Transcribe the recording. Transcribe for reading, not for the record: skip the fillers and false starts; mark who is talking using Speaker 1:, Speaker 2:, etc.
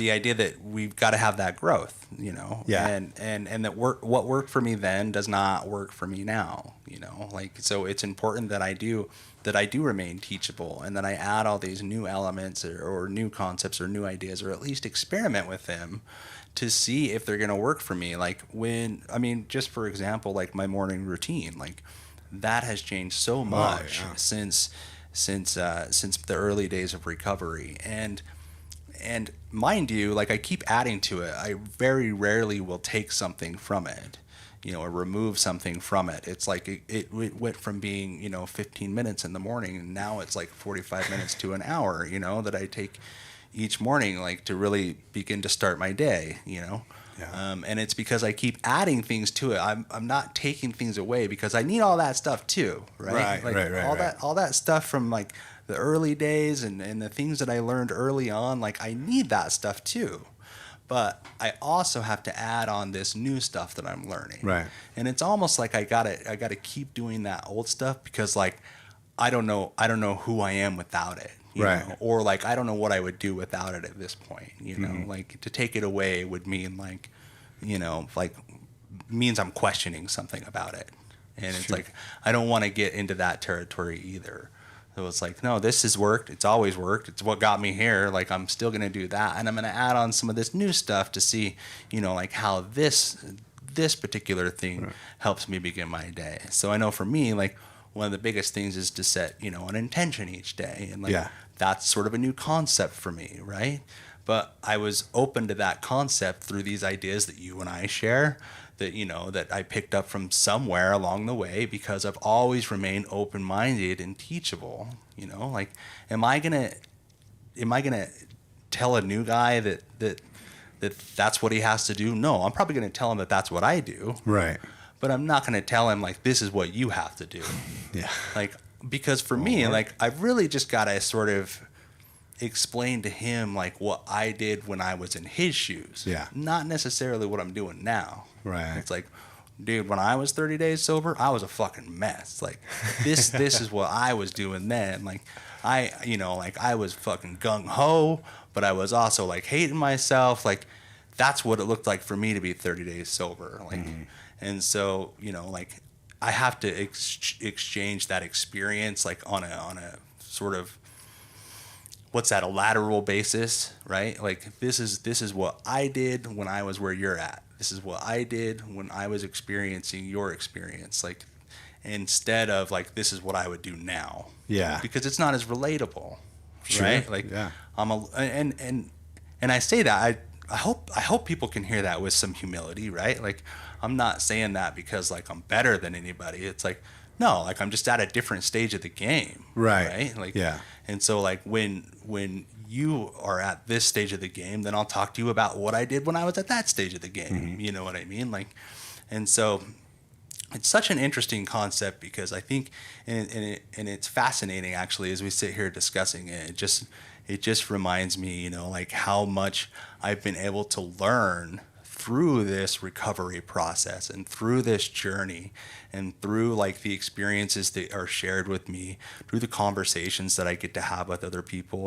Speaker 1: the idea that we've got to have that growth,
Speaker 2: Yeah.
Speaker 1: and that what worked for me then does not work for me now, like, so it's important that I do remain teachable, and that I add all these new elements or new concepts or new ideas, or at least experiment with them to see if they're going to work for me. Like just for example, like my morning routine, like that has changed so much since the early days of recovery. And mind you, like I keep adding to it. I very rarely will take something from it, or remove something from it. It's like it went from being, 15 minutes in the morning, and now it's like 45 minutes to an hour, that I take each morning, like to really begin to start my day, Yeah. And it's because I keep adding things to it. I'm not taking things away, because I need all that stuff too, right? All that stuff from like the early days and the things that I learned early on, like I need that stuff too. But I also have to add on this new stuff that I'm learning.
Speaker 2: Right.
Speaker 1: And it's almost like I gotta keep doing that old stuff, because like I don't know who I am without it. You know? Or like I don't know what I would do without it at this point. Like to take it away would mean like, like means I'm questioning something about it. And it's like I don't want to get into that territory either. So it's like, no, this has worked. It's always worked. It's what got me here. Like I'm still going to do that, and I'm going to add on some of this new stuff to see, like how this particular thing helps me begin my day. So I know for me, like one of the biggest things is to set, an intention each day, and like that's sort of a new concept for me, right? But I was open to that concept through these ideas that you and I share, that that I picked up from somewhere along the way, because I've always remained open-minded and teachable. Like am I gonna tell a new guy that's what he has to do? No, I'm probably gonna tell him that that's what I do.
Speaker 2: Right.
Speaker 1: But I'm not gonna tell him like this is what you have to do.
Speaker 2: Yeah.
Speaker 1: Like because for me, like I've really just gotta sort of explain to him like what I did when I was in his shoes.
Speaker 2: Yeah.
Speaker 1: Not necessarily what I'm doing now.
Speaker 2: Right.
Speaker 1: It's like, dude, when I was 30 days sober, I was a fucking mess. Like this is what I was doing then. Like I was fucking gung ho, but I was also like hating myself. Like that's what it looked like for me to be 30 days sober. Like, and so, like I have to exchange that experience like on a sort of, what's that, a lateral basis, right? Like this is what I did when I was where you're at. This is what I did when I was experiencing your experience. Like instead of like this is what I would do now.
Speaker 2: Yeah.
Speaker 1: Because it's not as relatable. Right? Like and I say that I hope people can hear that with some humility, right? Like I'm not saying that because like I'm better than anybody. It's like no, like I'm just at a different stage of the game. Right? Like and so like when you are at this stage of the game, then I'll talk to you about what I did when I was at that stage of the game. You know what I mean? Like, and so it's such an interesting concept, because I think, and it's fascinating actually as we sit here discussing it. It just reminds me, like how much I've been able to learn through this recovery process and through this journey and through like the experiences that are shared with me, through the conversations that I get to have with other people.